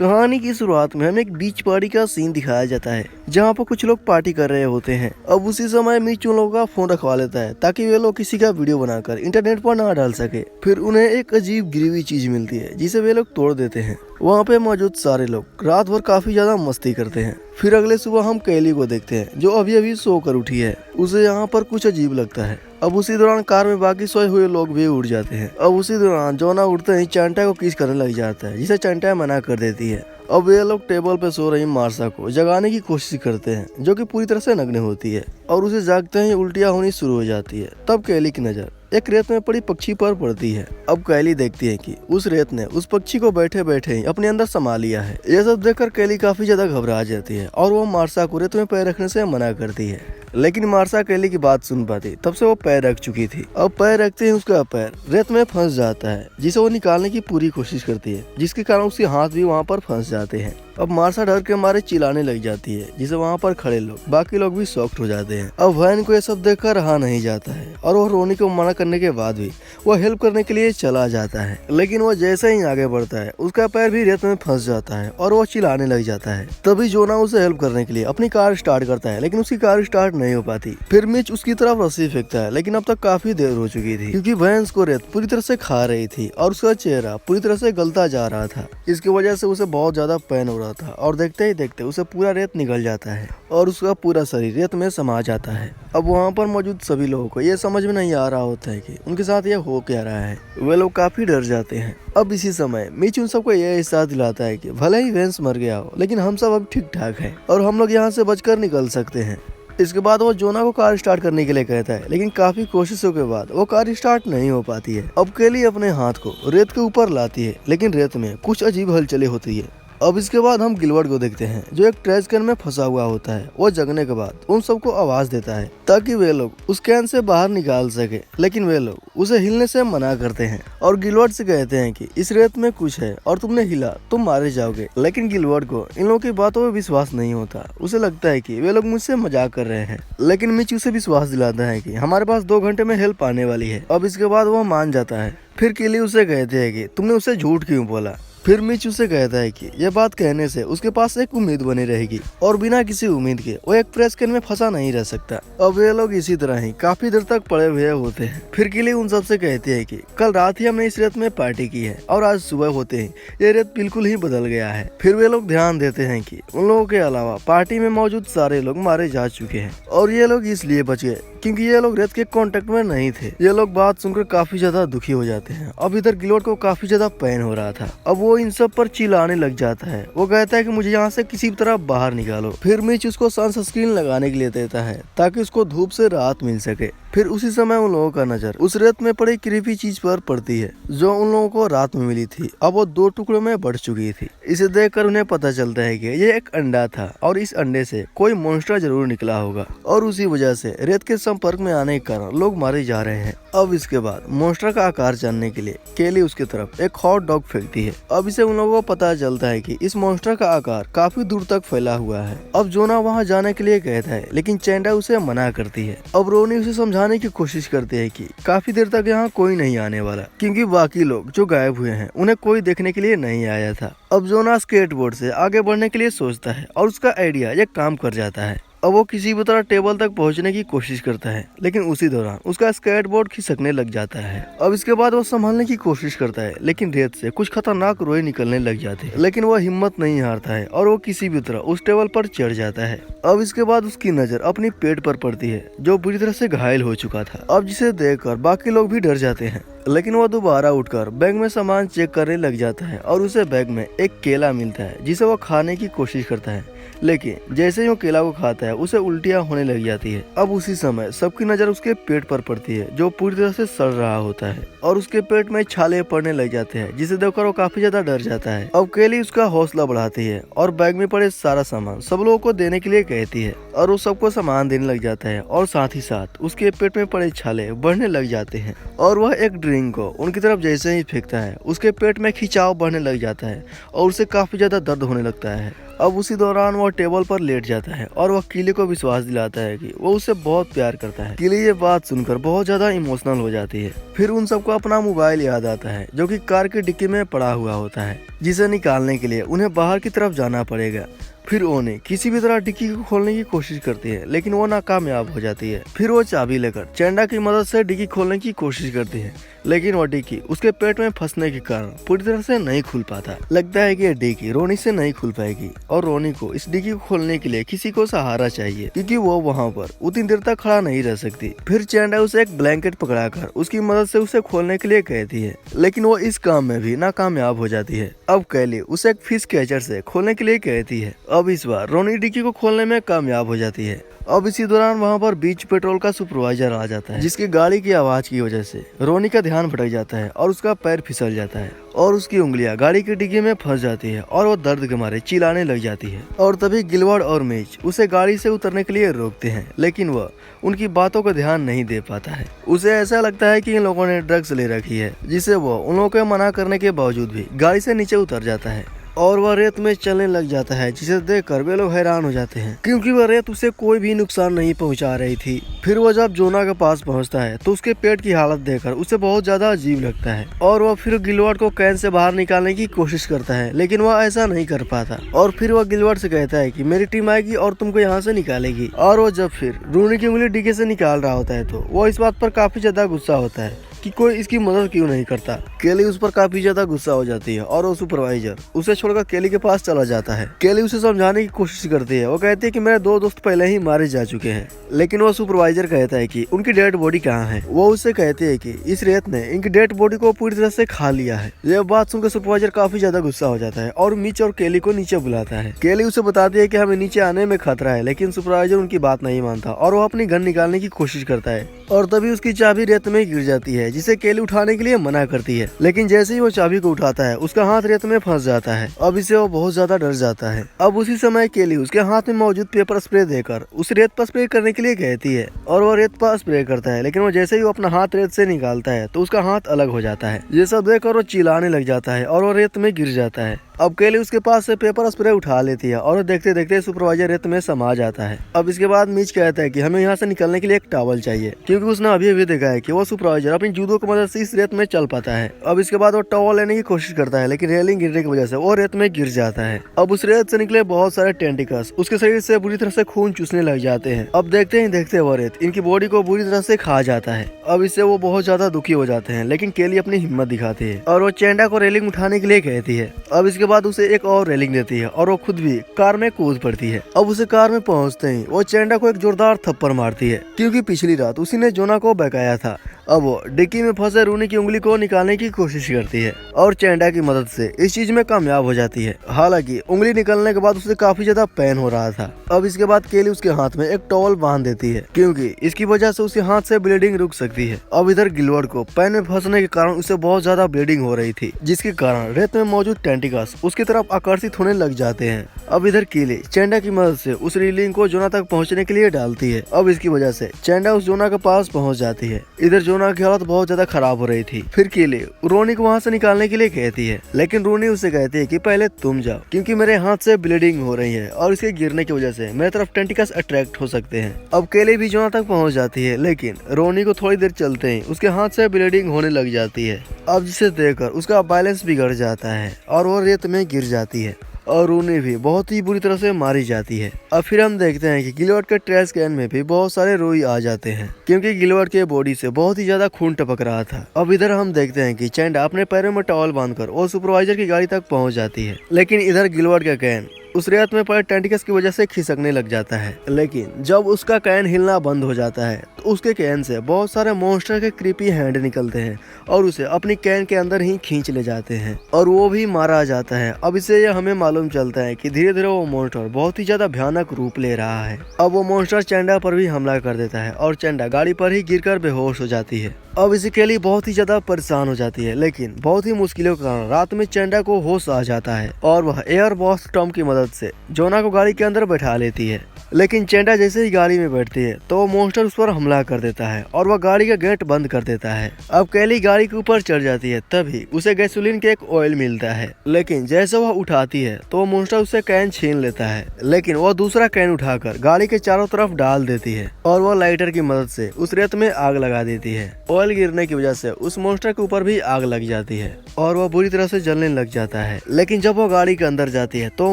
कहानी की शुरुआत में हमें एक बीच पार्टी का सीन दिखाया जाता है जहाँ पर कुछ लोग पार्टी कर रहे होते हैं। अब उसी समय मिच उन लोगों का फोन रखवा लेता है ताकि वे लोग किसी का वीडियो बनाकर इंटरनेट पर ना डाल सके। फिर उन्हें एक अजीब गिरी हुई चीज मिलती है जिसे वे लोग तोड़ देते हैं। वहाँ पे मौजूद सारे लोग रात भर काफी ज्यादा मस्ती करते हैं। फिर अगले सुबह हम कैली को देखते हैं जो अभी अभी सो कर उठी है। उसे यहाँ पर कुछ अजीब लगता है। अब उसी दौरान कार में बाकी सोए हुए लोग भी उठ जाते हैं। अब उसी दौरान जोना उठते ही चैंटा को किस करने लग जाता है जिसे चैंटा मना कर देती है। अब वे लोग टेबल पे सो रही मार्सा को जगाने की कोशिश करते हैं जो कि पूरी तरह से नग्न होती है और उसे जागते ही उल्टियां होनी शुरू हो जाती है। तब कैली की नजर एक रेत में पड़ी पक्षी पर पड़ती है। अब कैली देखती है कि उस रेत ने उस पक्षी को बैठे बैठे ही अपने अंदर समा लिया है। यह सब देखकर कैली काफी ज्यादा घबरा जाती है और वो मार्सा को रेत में पैर रखने से मना करती है, लेकिन मार्सा कैली की बात सुन पाती तब से वो पैर रख चुकी थी। अब पैर रखते ही उसका पैर रेत में फंस जाता है जिसे वो निकालने की पूरी कोशिश करती है, जिसके कारण उसके हाथ भी वहाँ पर फंस जाते हैं। अब मार्सा डर के मारे चिल्लाने लग जाती है जिसे वहाँ पर खड़े लोग बाकी लोग भी शॉक्ड हो जाते हैं। अब वैन को यह सब देखकर रहा नहीं जाता है और वो रोनी को मना करने के बाद भी वो हेल्प करने के लिए चला जाता है, लेकिन वो जैसे ही आगे बढ़ता है उसका पैर भी रेत में फंस जाता है और वो चिल्लाने लग जाता है। तभी जोना उसे हेल्प करने के लिए अपनी कार स्टार्ट करता है, लेकिन उसकी कार स्टार्ट नहीं हो पाती। फिर मिच उसकी तरफ रस्सी फेंकता है, लेकिन अब तक काफी देर हो चुकी थी क्योंकि भैंस को रेत पूरी तरह से खा रही थी और उसका चेहरा पूरी तरह से गलता जा रहा था। इसकी वजह से उसे बहुत ज्यादा पेन हो रहा था और देखते ही देखते उसे पूरा रेत निकल जाता है और उसका पूरा शरीर रेत में समा जाता है। अब वहाँ पर मौजूद सभी लोगों को ये समझ में नहीं आ रहा होता है कि उनके साथ ये हो क्या रहा है। वे लोग काफी डर जाते हैं। अब इसी समय मिच उन सबको यह एहसास दिलाता है कि भले ही भैंस मर गया हो, लेकिन हम सब अब ठीक ठाक हैं और हम लोग यहाँ से बचकर निकल सकते हैं। इसके बाद वो जोना को कार स्टार्ट करने के लिए कहता है, लेकिन काफी कोशिशों के बाद वो कार स्टार्ट नहीं हो पाती है। अब केली अपने हाथ को रेत के ऊपर लाती है, लेकिन रेत में कुछ अजीब हलचलें होती है। अब इसके बाद हम गिलवर्ट को देखते हैं जो एक ट्रैश कैन में फंसा हुआ होता है। वो जगने के बाद उन सबको आवाज देता है ताकि वे लोग उस कैन से बाहर निकाल सके, लेकिन वे लोग उसे हिलने से मना करते हैं और गिलवर्ट से कहते हैं कि इस रेत में कुछ है और तुमने हिला तुम मारे जाओगे। लेकिन गिलवर्ट को इन लोगों की बातों में विश्वास नहीं होता। उसे लगता है कि वे लोग मुझसे मजाक कर रहे हैं, लेकिन मिच उसे विश्वास दिलाता है कि हमारे पास 2 घंटे में हेल्प आने वाली है। अब इसके बाद वो मान जाता है। फिर केली उसे कहते हैं कि तुमने उसे झूठ क्यों बोला। फिर मिच उसे कहता है कि यह बात कहने से उसके पास एक उम्मीद बनी रहेगी और बिना किसी उम्मीद के वो एक प्रेस कैन में फंसा नहीं रह सकता। अब वे लोग इसी तरह ही काफी देर तक पड़े हुए होते हैं। फिर किली उन सबसे कहती है कि कल रात ही हमने इस रेत में पार्टी की है और आज सुबह होते ही ये रेत बिल्कुल ही बदल गया है। फिर वे लोग ध्यान देते हैं कि उन लोगों के अलावा पार्टी में मौजूद सारे लोग मारे जा चुके हैं और ये लोग इसलिए बच गए क्योंकि ये लोग रेत के कांटेक्ट में नहीं थे। ये लोग बात सुनकर काफी ज्यादा दुखी हो जाते हैं। अब इधर गिलोट को काफी ज्यादा पेन हो रहा था। अब वो इन सब पर चिल्लाने लग जाता है। वो कहता है कि मुझे यहाँ से किसी तरह बाहर निकालो। फिर मिच उसको सनस्क्रीन लगाने के लिए देता है ताकि उसको धूप से राहत मिल सके। फिर उसी समय उन लोगों का नजर उस रेत में पड़ी क्रीपी चीज पर पड़ती है जो उन लोगों को रात में मिली थी। अब वो 2 टुकड़ों में बढ़ चुकी थी। इसे देखकर उन्हें पता चलता है कि ये एक अंडा था और इस अंडे से कोई मॉन्स्टर जरूर निकला होगा और उसी वजह से रेत के संपर्क में आने के कारण लोग मारे जा रहे हैं। अब इसके बाद मॉन्स्टर का आकार जानने के लिए केली उसकी तरफ एक हॉट डॉग फेंकती है। अब इसे उन लोगों को पता चलता है कि इस मॉन्स्टर का आकार काफी दूर तक फैला हुआ है। अब जोना वहाँ जाने के लिए कहता है, लेकिन चैंडा उसे मना करती है। अब रोनी उसे समझाने की कोशिश करते हैं कि काफी देर तक यहाँ कोई नहीं आने वाला क्योंकि बाकी लोग जो गायब हुए हैं उन्हें कोई देखने के लिए नहीं आया था। अब जोना स्केटबोर्ड से आगे बढ़ने के लिए सोचता है और उसका आइडिया ये काम कर जाता है। अब वो किसी भी तरह टेबल तक पहुंचने की कोशिश करता है, लेकिन उसी दौरान उसका स्केटबोर्ड खिसकने लग जाता है। अब इसके बाद वो संभालने की कोशिश करता है, लेकिन रेत से कुछ खतरनाक रोए निकलने लग जाते हैं, लेकिन वो हिम्मत नहीं हारता है और वो किसी भी तरह उस टेबल पर चढ़ जाता है। अब इसके बाद उसकी नजर अपनी पेट पर पड़ती है जो बुरी तरह से घायल हो चुका था। अब जिसे देखकर बाकी लोग भी डर जाते हैं, लेकिन वो दोबारा उठकर बैग में सामान चेक करने लग जाता है और उसे बैग में एक केला मिलता है जिसे वो खाने की कोशिश करता है, लेकिन जैसे ही वो केला को खाता है उसे उल्टियां होने लग जाती है। अब उसी समय सबकी नजर उसके पेट पर पड़ती है जो पूरी तरह से सड़ रहा होता है और उसके पेट में छाले पड़ने लग जाते हैं जिसे देखकर वो काफी ज्यादा डर जाता है। अब केली उसका हौसला बढ़ाती है और बैग में पड़े सारा सामान सब लोगों को देने के लिए कहती है और वो सबको सामान देने लग जाता है और साथ ही साथ उसके पेट में पड़े छाले बढ़ने लग जाते हैं और वह एक ड्रिंक को उनकी तरफ जैसे ही फेंकता है उसके पेट में खिंचाव बढ़ने लग जाता है और उसे काफी ज्यादा दर्द होने लगता है। अब उसी दौरान वो टेबल पर लेट जाता है और वह किली को विश्वास दिलाता है कि वो उससे बहुत प्यार करता है। किली ये बात सुनकर बहुत ज्यादा इमोशनल हो जाती है। फिर उन सबको अपना मोबाइल याद आता है जो कि कार की डिक्की में पड़ा हुआ होता है, जिसे निकालने के लिए उन्हें बाहर की तरफ जाना पड़ेगा। फिर ओने किसी भी तरह डिक्की को खोलने की कोशिश करती है, लेकिन वो नाकामयाब हो जाती है। फिर वो चाबी लेकर चेंडा की मदद से डिक्की खोलने की कोशिश करती है, लेकिन वो डिक्की उसके पेट में फंसने के कारण पूरी तरह से नहीं खुल पाता। लगता है कि ये डिक्की रोनी से नहीं खुल पाएगी और रोनी को इस डिक्की को खोलने के लिए किसी को सहारा चाहिए, क्योंकि वो वहाँ पर उतनी देर तक खड़ा नहीं रह सकती। फिर चेंडा उसे एक ब्लैंकेट पकड़ाकर उसकी मदद से उसे खोलने के लिए कहती है, लेकिन वो इस काम में भी नाकामयाब हो जाती है। अब कैली उसे एक फिश कैचर से खोलने के लिए कहती है। अब इस बार रोनी डिक्की को खोलने में कामयाब हो जाती है। अब इसी दौरान वहाँ पर बीच पेट्रोल का सुपरवाइजर आ जाता है, जिसकी गाड़ी की आवाज की वजह से रोनी का ध्यान भटक जाता है और उसका पैर फिसल जाता है और उसकी उंगलियां गाड़ी की डिग्गी में फंस जाती है और वो दर्द के मारे चिल्लाने लग जाती है। और तभी गिलवर्ड और मिच उसे गाड़ी से उतरने के लिए रोकते हैं, लेकिन वह उनकी बातों का ध्यान नहीं दे पाता है। उसे ऐसा लगता है कि इन लोगों ने ड्रग्स ले रखी है, जिसे वो उन लोगों के मना करने के बावजूद भी गाड़ी से नीचे उतर जाता है और वह रेत में चलने लग जाता है, जिसे देखकर वे लोग हैरान हो जाते हैं, क्योंकि वह रेत उसे कोई भी नुकसान नहीं पहुंचा रही थी। फिर वह जब जोना के पास पहुंचता है तो उसके पेट की हालत देखकर उसे बहुत ज्यादा अजीब लगता है और वह फिर गिलवर्ड को कैन से बाहर निकालने की कोशिश करता है, लेकिन वह ऐसा नहीं कर पाता। और फिर वह गिलवर्ड से कहता है कि मेरी टीम आएगी और तुमको यहाँ से निकालेगी। और वो जब फिर रोनी की उंगली डिग्गी से निकाल रहा होता है तो वो इस बात पर काफी ज्यादा गुस्सा होता है कि कोई इसकी मदद क्यों नहीं करता। केली उस पर काफी ज्यादा गुस्सा हो जाती है और वो सुपरवाइजर उसे छोड़कर केली के पास चला जाता है। केली उसे समझाने की कोशिश करती है। वो कहती है कि मेरे 2 दोस्त पहले ही मारे जा चुके हैं, लेकिन वो सुपरवाइजर कहता है कि उनकी डेड बॉडी कहाँ है। वो उससे कहती है कि इस रेत ने इनकी डेड बॉडी को पूरी तरह से खा लिया है। यह बात सुनकर सुपरवाइजर काफी ज्यादा गुस्सा हो जाता है और मिच और केली को नीचे बुलाता है। केली उसे बताती है कि हमें नीचे आने में खतरा है, लेकिन सुपरवाइजर उनकी बात नहीं मानता और वो अपनी गन निकालने की कोशिश करता है और तभी उसकी चाबी रेत में गिर जाती है, जिसे केली उठाने के लिए मना करती है। लेकिन जैसे ही वो चाबी को उठाता है उसका हाथ रेत में फंस जाता है। अब इसे वो बहुत ज्यादा डर जाता है। अब उसी समय केली उसके हाथ में मौजूद पेपर स्प्रे देकर उस रेत पर स्प्रे करने के लिए कहती है और वो रेत पर स्प्रे करता है, लेकिन वो जैसे ही वो अपना हाथ रेत से निकालता है तो उसका हाथ अलग हो जाता है। ये सब देखकर वो चिल्लाने लग जाता है और वो रेत में गिर जाता है। अब केली उसके पास से पेपर स्प्रे उठा लेती है और देखते देखते सुपरवाइजर रेत में समा जाता है। अब इसके बाद मिच कहता है कि हमें यहाँ से निकलने के लिए एक टॉवल चाहिए, क्योंकि उसने अभी देखा है कि वो सुपरवाइजर अपनी जूतों की मदद से इस रेत में चल पाता है। अब इसके बाद वो टॉवल लेने की कोशिश करता है, लेकिन रेलिंग गिरने की वजह से वो रेत में गिर जाता है। अब उस रेत से निकले बहुत सारे टेंटिकल्स उसके शरीर से बुरी तरह से खून चूसने लग जाते हैं। अब देखते ही देखते वो रेत इनकी बॉडी को बुरी तरह से खा जाता है। अब इससे वो बहुत ज्यादा दुखी हो जाते हैं, लेकिन केली अपनी हिम्मत दिखाती है और वो चेंडा को रेलिंग उठाने के लिए कहती है। अब इसके बाद उसे एक और रेलिंग देती है और वो खुद भी कार में कूद पड़ती है। अब उसे कार में पहुंचते ही वो चेंडा को एक जोरदार थप्पड़ मारती है, क्योंकि पिछली रात उसी ने जोना को बहकाया था। अब वो डिक्की में फंसे रोनी की उंगली को निकालने की कोशिश करती है और चेंडा की मदद से इस चीज में कामयाब हो जाती है। हालांकि उंगली निकलने के बाद उसे काफी ज्यादा पेन हो रहा था। अब इसके बाद केली उसके हाथ में एक टॉवल बांध देती है, क्योंकि इसकी वजह से उसके हाथ से ब्लीडिंग रुक सकती है। अब इधर गिलवर्ड को पेन में फंसने के कारण उसे बहुत ज्यादा ब्लीडिंग हो रही थी, जिसके कारण रेत में मौजूद टेंटिकल्स उसकी तरफ आकर्षित होने लग जाते हैं। अब इधर केली चेंडा की मदद से उस रीलिंग को जोना तक पहुंचने के लिए डालती है। अब इसकी वजह से चेंडा उस जोना के पास पहुंच जाती है। इधर जोना की हालत बहुत ज्यादा खराब हो रही थी। फिर केली रोनी को वहां से निकालने के लिए कहती है, लेकिन रोनी उसे कहती है कि पहले तुम जाओ, क्योंकि मेरे हाथ से ब्लीडिंग हो रही है और इसके गिरने की वजह से मेरे तरफ टेंटिकल्स अट्रैक्ट हो सकते हैं। अब केली भी जोना तक पहुंच जाती है, लेकिन रोनी को थोड़ी देर चलते ही उसके हाथ से ब्लीडिंग होने लग जाती है। अब जिसे देखकर उसका बैलेंस बिगड़ जाता है और वो रेत में गिर जाती है और रोनी भी बहुत ही बुरी तरह से मारी जाती है। अब फिर हम देखते हैं कि गिलवर्ड के ट्रैश कैन में भी बहुत सारे रुई आ जाते हैं, क्योंकि गिलवर्ड के बॉडी से बहुत ही ज्यादा खून टपक रहा था। अब इधर हम देखते हैं कि चेंडा अपने पैरों में टॉवल बांधकर वो सुपरवाइजर की गाड़ी तक पहुंच जाती है, लेकिन इधर गिलवर्ड का कैन उस रेत में पड़े टेंटिकल्स की वजह से खिसकने लग जाता है। लेकिन जब उसका कैन हिलना बंद हो जाता है तो उसके कैन से बहुत सारे मॉन्स्टर के क्रीपी हैंड निकलते हैं और उसे अपनी कैन के अंदर ही खींच ले जाते हैं और वो भी मारा जाता है। अब इससे यह हमें मालूम चलता है कि धीरे धीरे वो मॉन्स्टर बहुत ही ज्यादा भयानक रूप ले रहा है। अब वो मॉन्स्टर चेंडा पर भी हमला कर देता है और चेंडा गाड़ी पर ही गिरकर बेहोश हो जाती है। अब इसी के लिए बहुत ही ज्यादा परेशान हो जाती है, लेकिन बहुत ही मुश्किलों के कारण रात में चेंडा को होश आ जाता है और वह एयर बॉस टॉम की मदद से जोना को गाड़ी के अंदर बैठा लेती है। लेकिन चेंडा जैसे ही गाड़ी में बैठती है तो वो मॉन्स्टर उस पर हमला कर देता है और वह गाड़ी का गेट बंद कर देता है। अब कैली गाड़ी के ऊपर चढ़ जाती है, तभी उसे गैसोलीन के एक ऑयल मिलता है, लेकिन जैसे वह उठाती है तो मॉन्स्टर उससे कैन छीन लेता है, लेकिन वह दूसरा कैन उठाकर गाड़ी के चारों तरफ डाल देती है और वह लाइटर की मदद से उस रेत में आग लगा देती है। ऑयल गिरने की वजह से उस मॉन्स्टर के ऊपर भी आग लग जाती है और वह बुरी तरह से जलने लग जाता है। लेकिन जब वह गाड़ी के अंदर जाती है तो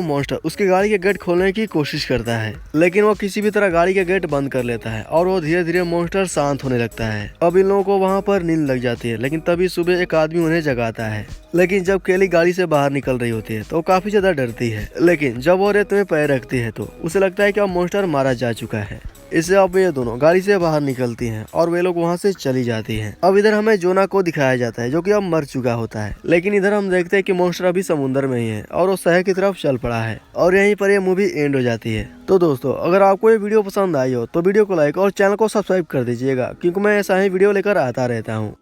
मॉन्स्टर उसकी गाड़ी के गेट खोलने की कोशिश करता है, लेकिन वह किसी भी तरह गाड़ी के गेट बंद कर लेता है और वो धीरे धीरे मॉन्स्टर शांत होने लगता है। अब इन लोगों को वहाँ पर नींद लग जाती है, लेकिन तभी सुबह एक आदमी उन्हें जगाता है। लेकिन जब केली गाड़ी से बाहर निकल रही होती है तो काफी ज्यादा डरती है, लेकिन जब वो रेत में पैर रखती है तो उसे लगता है कि अब मॉन्स्टर मारा जा चुका है। इससे अब ये दोनों गाड़ी से बाहर निकलती हैं और वे लोग वहाँ से चली जाती हैं। अब इधर हमें जोना को दिखाया जाता है जो कि अब मर चुका होता है, लेकिन इधर हम देखते हैं कि मॉन्स्टर अभी समुद्र में ही है और वो शहर की तरफ चल पड़ा है और यहीं पर ये मूवी एंड हो जाती है। तो दोस्तों, अगर आपको ये वीडियो पसंद आई हो तो वीडियो को लाइक और चैनल को सब्सक्राइब कर दीजिएगा, क्योंकि मैं ऐसा ही वीडियो लेकर आता रहता हूँ।